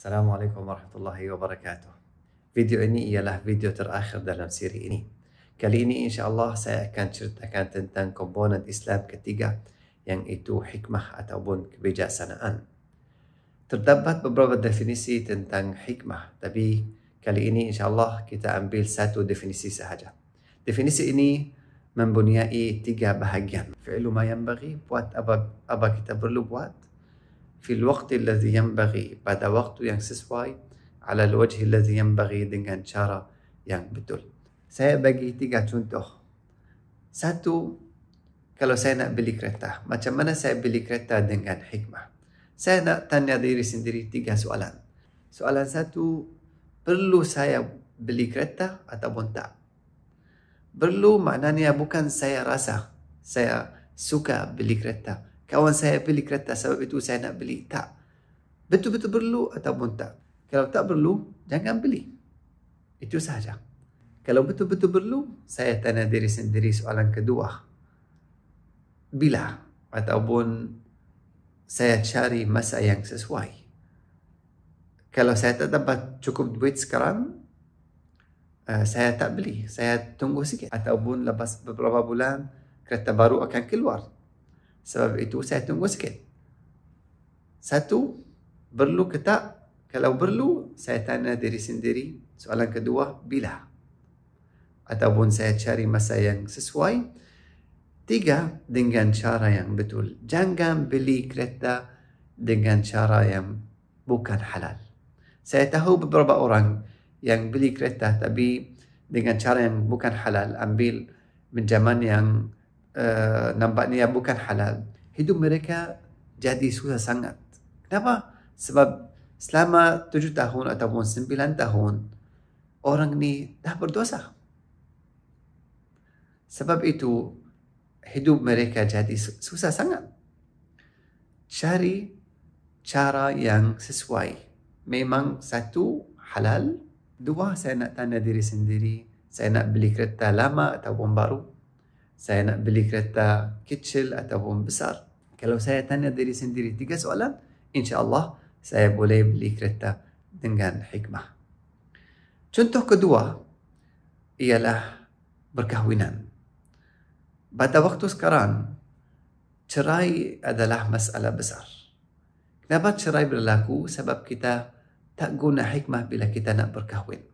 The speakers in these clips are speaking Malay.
Assalamualaikum warahmatullahi wabarakatuh. Video ini ialah video terakhir dalam siri ini. Kali ini insyaAllah saya akan ceritakan tentang komponen Islam ketiga, yang itu hikmah ataupun kebijaksanaan. Terdapat beberapa definisi tentang hikmah, tapi kali ini insyaAllah kita ambil satu definisi sahaja. Definisi ini mempunyai 3 bahagian. Fi'lu ma yanbaghi, buat apa kita perlu buat. Fil waqti alladhi yanbaghi, pada waktu yang sesuai. Ala al-wajhi alladhi yanbaghi, dengan cara yang betul. Saya bagi 3 contoh. Satu, kalau saya nak beli kereta, macam mana saya beli kereta dengan hikmah? Saya nak tanya diri sendiri 3 soalan. Soalan satu, perlu saya beli kereta ataupun tak? Perlu maknanya bukan saya rasa saya suka beli kereta, kawan saya beli kereta sebab itu saya nak beli. Tak. Betul-betul perlu ataupun tak? Kalau tak perlu, jangan beli. Itu sahaja. Kalau betul-betul perlu, saya tanya diri sendiri soalan kedua. Bila? Ataupun saya cari masa yang sesuai. Kalau saya tak dapat cukup duit sekarang, saya tak beli. Saya tunggu sikit. Ataupun lepas beberapa bulan, kereta baru akan keluar. Sebab itu saya tunggu sikit. Satu, perlu ke tak? Kalau perlu, saya tanya diri sendiri. Soalan kedua, bila? Ataupun saya cari masa yang sesuai. 3, dengan cara yang betul. Jangan beli kereta dengan cara yang bukan halal. Saya tahu beberapa orang yang beli kereta tapi dengan cara yang bukan halal, ambil pinjaman yang nampaknya bukan halal. Hidup mereka jadi susah sangat. Kenapa? Sebab selama 7 tahun ataupun 9 tahun orang ni dah berdosa. Sebab itu hidup mereka jadi susah sangat. Cari cara yang sesuai. Memang satu, halal. 2, saya nak tanya diri sendiri, saya nak beli kereta lama ataupun baru? Saya nak beli kereta kecil ataupun besar? Kalau saya tanya diri sendiri 3 soalan, insyaAllah saya boleh beli kereta dengan hikmah. Contoh kedua ialah perkahwinan. Pada waktu sekarang, cerai adalah masalah besar. Kenapa cerai berlaku? Sebab kita tak guna hikmah bila kita nak berkahwin.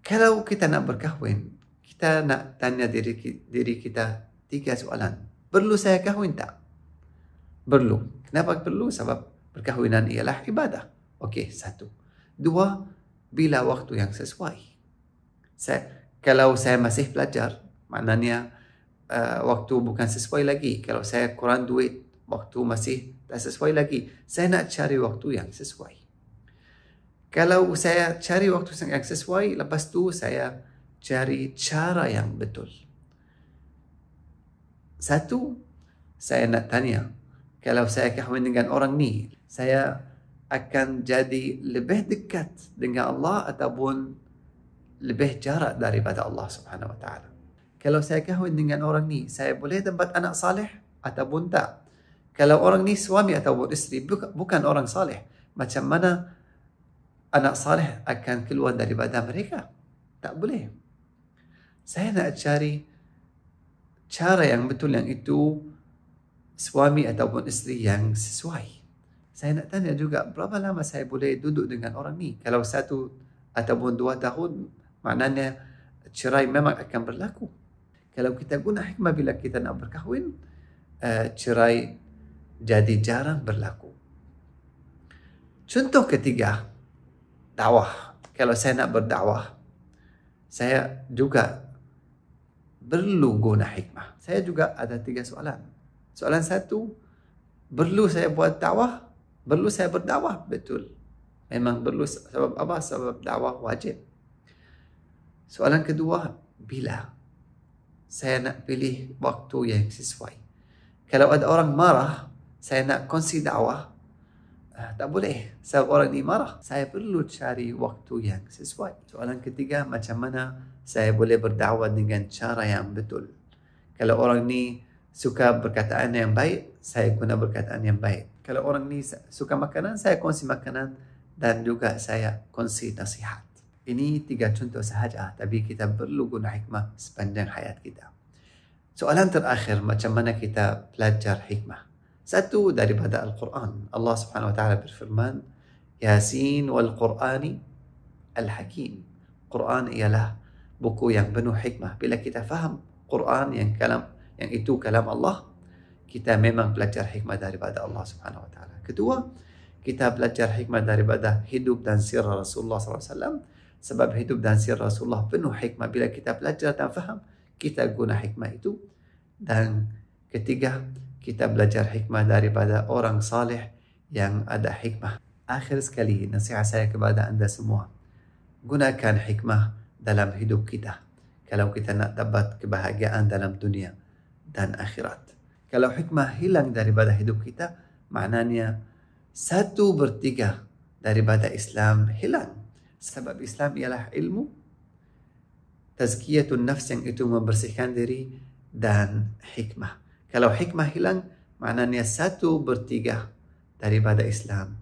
Kalau kita nak berkahwin, kita nak tanya diri kita 3 soalan. Perlu saya kahwin tak? Perlu. Kenapa perlu? Sebab perkahwinan ialah ibadah. Okey, 1. 2, bila waktu yang sesuai. Kalau saya masih belajar, maknanya waktu bukan sesuai lagi. Kalau saya kurang duit, waktu masih tak sesuai lagi. Saya nak cari waktu yang sesuai. Kalau saya cari waktu yang sesuai, lepas tu saya cari cara yang betul. 1, saya nak tanya, kalau saya kahwin dengan orang ni, saya akan jadi lebih dekat dengan Allah ataupun lebih jarak daripada Allah Subhanahu Wa Taala. Kalau saya kahwin dengan orang ni, saya boleh dapat anak saleh ataupun tak? Kalau orang ni suami ataupun isteri bukan orang saleh, macam mana anak saleh akan keluar daripada mereka? Tak boleh. Saya nak cari cara yang betul, yang itu suami ataupun isteri yang sesuai. Saya nak tanya juga, berapa lama saya boleh duduk dengan orang ni? Kalau 1 ataupun 2 tahun, maknanya cerai memang akan berlaku. Kalau kita guna hikmah bila kita nak berkahwin, cerai jadi jarang berlaku. Contoh ketiga, dakwah. Kalau saya nak berdakwah, saya juga perlu guna hikmah. Saya juga ada 3 soalan. Soalan 1, perlu saya buat dakwah? Perlu saya berdakwah? Betul. Memang perlu. Sebab apa? Sebab dakwah wajib. Soalan kedua, bila? Saya nak pilih waktu yang sesuai. Kalau ada orang marah, saya nak kongsi dakwah, tak boleh. Sebab orang ni marah. Saya perlu cari waktu yang sesuai. Soalan ketiga, macam mana saya boleh berdakwah dengan cara yang betul? Kalau orang ni suka perkataan yang baik, saya guna perkataan yang baik. Kalau orang ni suka makanan, saya kongsi makanan dan juga saya kongsi nasihat. Ini 3 contoh sahaja, tapi kita perlu guna hikmah sepanjang hayat kita. Soalan terakhir, macam mana kita belajar hikmah? Satu, daripada Al-Quran. Allah Subhanahu wa Ta'ala berfirman, Yasin wal Qur'ani al-Hakim. Quran ialah buku yang penuh hikmah. Bila kita faham Quran yang itu kalam Allah, kita memang belajar hikmah daripada Allah Subhanahu wa Ta'ala. Kedua, kita belajar hikmah daripada hidup dan sirah Rasulullah SAW. Sebab hidup dan sirah Rasulullah penuh hikmah. Bila kita belajar dan faham, kita guna hikmah itu. Dan ketiga, kita belajar hikmah daripada orang saleh yang ada hikmah. Akhir sekali, nasihat saya kepada anda semua, gunakan hikmah dalam hidup kita. Kalau kita nak dapat kebahagiaan dalam dunia dan akhirat. Kalau hikmah hilang daripada hidup kita, maknanya 1/3 daripada Islam hilang. Sebab Islam ialah ilmu, tazkiyatun nafs yang itu membersihkan diri, dan hikmah. Kalau hikmah hilang, maknanya 1/3 daripada Islam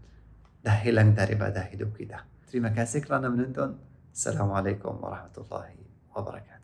dah hilang daripada hidup kita. Terima kasih kerana menonton. Assalamualaikum warahmatullahi wabarakatuh.